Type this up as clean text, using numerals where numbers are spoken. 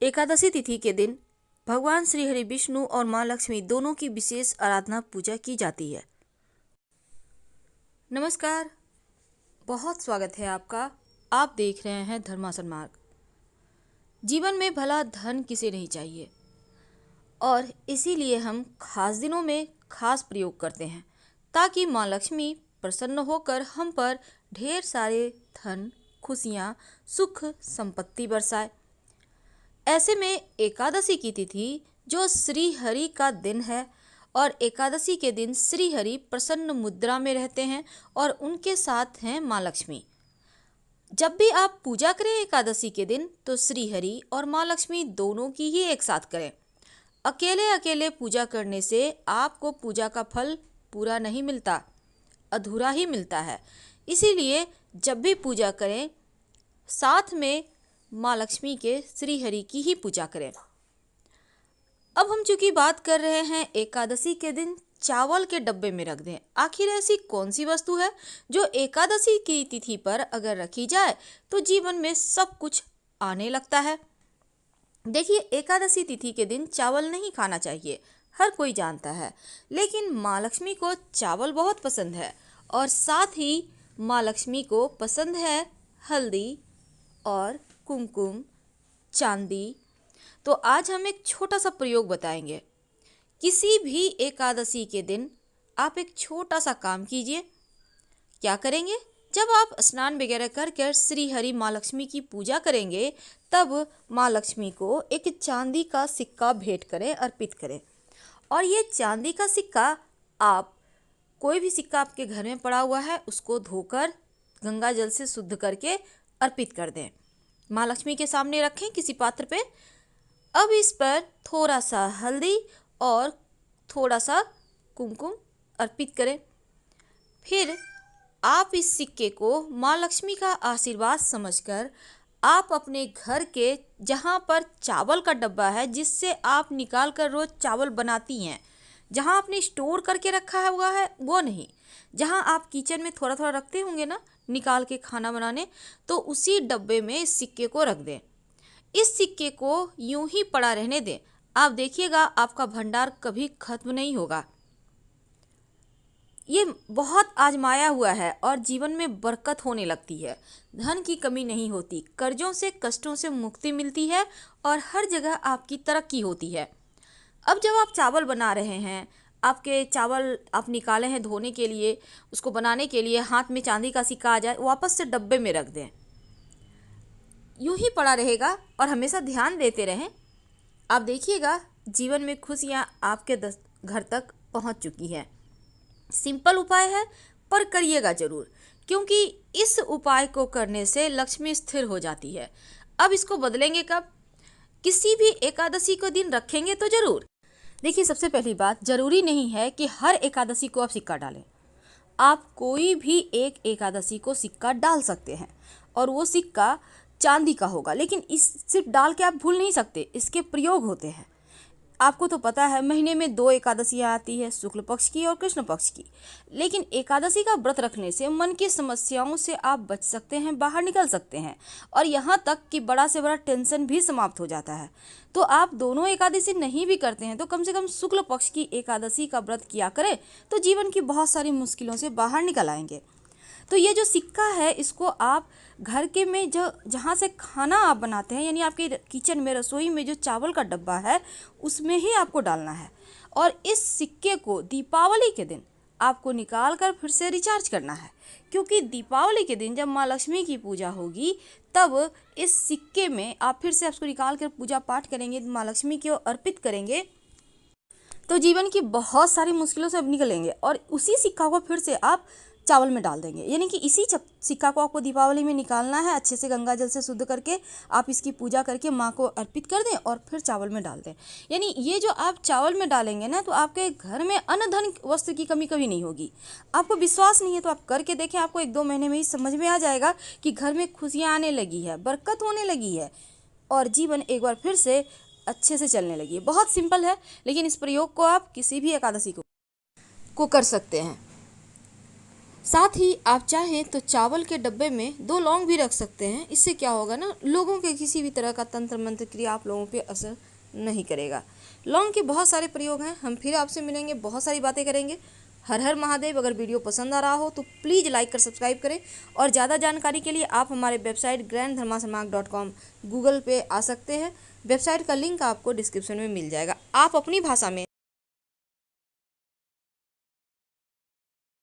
एकादशी तिथि के दिन भगवान श्री हरि विष्णु और माँ लक्ष्मी दोनों की विशेष आराधना पूजा की जाती है। नमस्कार, बहुत स्वागत है आपका। आप देख रहे हैं धर्मासन मार्ग। जीवन में भला धन किसे नहीं चाहिए, और इसीलिए हम खास दिनों में खास प्रयोग करते हैं ताकि माँ लक्ष्मी प्रसन्न होकर हम पर ढेर सारे धन, खुशियाँ, सुख, संपत्ति बरसाए। ऐसे में एकादशी की तिथि जो श्री हरि का दिन है, और एकादशी के दिन श्री हरि प्रसन्न मुद्रा में रहते हैं और उनके साथ हैं माँ लक्ष्मी। जब भी आप पूजा करें एकादशी के दिन तो श्री हरि और माँ लक्ष्मी दोनों की ही एक साथ करें। अकेले अकेले पूजा करने से आपको पूजा का फल पूरा नहीं मिलता, अधूरा ही मिलता है। इसीलिए जब भी पूजा करें साथ में माँ लक्ष्मी के श्री हरि की ही पूजा करें। अब हम चूंकि बात कर रहे हैं एकादशी के दिन चावल के डब्बे में रख दें। आखिर ऐसी कौन सी वस्तु है जो एकादशी की तिथि पर अगर रखी जाए तो जीवन में सब कुछ आने लगता है। देखिए, एकादशी तिथि के दिन चावल नहीं खाना चाहिए, हर कोई जानता है, लेकिन माँ लक्ष्मी को चावल बहुत पसंद है और साथ ही माँ लक्ष्मी को पसंद है हल्दी और कुमकुम, चांदी। तो आज हम एक छोटा सा प्रयोग बताएंगे। किसी भी एकादशी के दिन आप एक छोटा सा काम कीजिए। क्या करेंगे? जब आप स्नान वगैरह कर श्री हरि माँ लक्ष्मी की पूजा करेंगे तब माँ लक्ष्मी को एक चांदी का सिक्का भेंट करें, अर्पित करें। और ये चांदी का सिक्का, आप कोई भी सिक्का आपके घर में पड़ा हुआ है उसको धोकर गंगा जल से शुद्ध करके अर्पित कर दें। माँ लक्ष्मी के सामने रखें किसी पात्र पे। अब इस पर थोड़ा सा हल्दी और थोड़ा सा कुमकुम अर्पित करें। फिर आप इस सिक्के को माँ लक्ष्मी का आशीर्वाद समझकर आप अपने घर के जहाँ पर चावल का डब्बा है, जिससे आप निकाल कर रोज चावल बनाती हैं, जहाँ आपने स्टोर करके रखा हुआ है वो नहीं, जहाँ आप किचन में थोड़ा थोड़ा रखते होंगे ना निकाल के खाना बनाने, तो उसी डब्बे में इस सिक्के को रख दें। इस सिक्के को यूं ही पड़ा रहने दें। आप देखिएगा आपका भंडार कभी खत्म नहीं होगा। ये बहुत आजमाया हुआ है और जीवन में बरकत होने लगती है, धन की कमी नहीं होती, कर्जों से कष्टों से मुक्ति मिलती है और हर जगह आपकी तरक्की होती है। अब जब आप चावल बना रहे हैं, आपके चावल आप निकाले हैं धोने के लिए, उसको बनाने के लिए हाथ में चांदी का सिक्का आ जाए, वापस से डब्बे में रख दें। यूं ही पड़ा रहेगा और हमेशा ध्यान देते रहें। आप देखिएगा जीवन में खुशियाँ आपके घर तक पहुंच चुकी हैं। सिंपल उपाय है पर करिएगा जरूर, क्योंकि इस उपाय को करने से लक्ष्मी स्थिर हो जाती है। अब इसको बदलेंगे कब? किसी भी एकादशी को दिन रखेंगे तो जरूर। देखिए, सबसे पहली बात, जरूरी नहीं है कि हर एकादशी को आप सिक्का डालें। आप कोई भी एक एकादशी को सिक्का डाल सकते हैं और वो सिक्का चांदी का होगा, लेकिन इस सिर्फ डाल के आप भूल नहीं सकते, इसके प्रयोग होते हैं। आपको तो पता है महीने में 2 एकादशियाँ आती है, शुक्ल पक्ष की और कृष्ण पक्ष की। लेकिन एकादशी का व्रत रखने से मन की समस्याओं से आप बच सकते हैं, बाहर निकल सकते हैं, और यहाँ तक कि बड़ा से बड़ा टेंशन भी समाप्त हो जाता है। तो आप दोनों एकादशी नहीं भी करते हैं तो कम से कम शुक्ल पक्ष की एकादशी का व्रत किया करें, तो जीवन की बहुत सारी मुश्किलों से बाहर निकल आएंगे। तो ये जो सिक्का है इसको आप घर के में जो जहाँ से खाना आप बनाते हैं, यानी आपके किचन में, रसोई में जो चावल का डब्बा है उसमें ही आपको डालना है। और इस सिक्के को दीपावली के दिन आपको निकाल कर फिर से रिचार्ज करना है, क्योंकि दीपावली के दिन जब माँ लक्ष्मी की पूजा होगी तब इस सिक्के में आप फिर से उसको निकाल कर पूजा पाठ करेंगे, माँ लक्ष्मी को अर्पित करेंगे, तो जीवन की बहुत सारी मुश्किलों से अब निकलेंगे। और उसी सिक्का को फिर से आप चावल में डाल देंगे, यानी कि इसी सिक्का को आपको दीपावली में निकालना है, अच्छे से गंगा जल से शुद्ध करके आप इसकी पूजा करके माँ को अर्पित कर दें और फिर चावल में डाल दें। यानी ये जो आप चावल में डालेंगे ना, तो आपके घर में अन्न धन वस्त्र की कमी कभी नहीं होगी। आपको विश्वास नहीं है तो आप करके देखें, आपको 1-2 महीने में ही समझ में आ जाएगा कि घर में खुशियाँ आने लगी है, बरकत होने लगी है और जीवन एक बार फिर से अच्छे से चलने लगी है। बहुत सिंपल है, लेकिन इस प्रयोग को आप किसी भी एकादशी को कर सकते हैं। साथ ही आप चाहें तो चावल के डब्बे में 2 लौंग भी रख सकते हैं। इससे क्या होगा ना, लोगों के किसी भी तरह का तंत्र मंत्र क्रिया आप लोगों पे असर नहीं करेगा। लौंग के बहुत सारे प्रयोग हैं। हम फिर आपसे मिलेंगे, बहुत सारी बातें करेंगे। हर हर महादेव। अगर वीडियो पसंद आ रहा हो तो प्लीज़ लाइक कर सब्सक्राइब करें, और ज़्यादा जानकारी के लिए आप हमारे वेबसाइट granddharmasanmarg.com गूगल पे आ सकते हैं। वेबसाइट का लिंक आपको डिस्क्रिप्शन में मिल जाएगा। आप अपनी भाषा में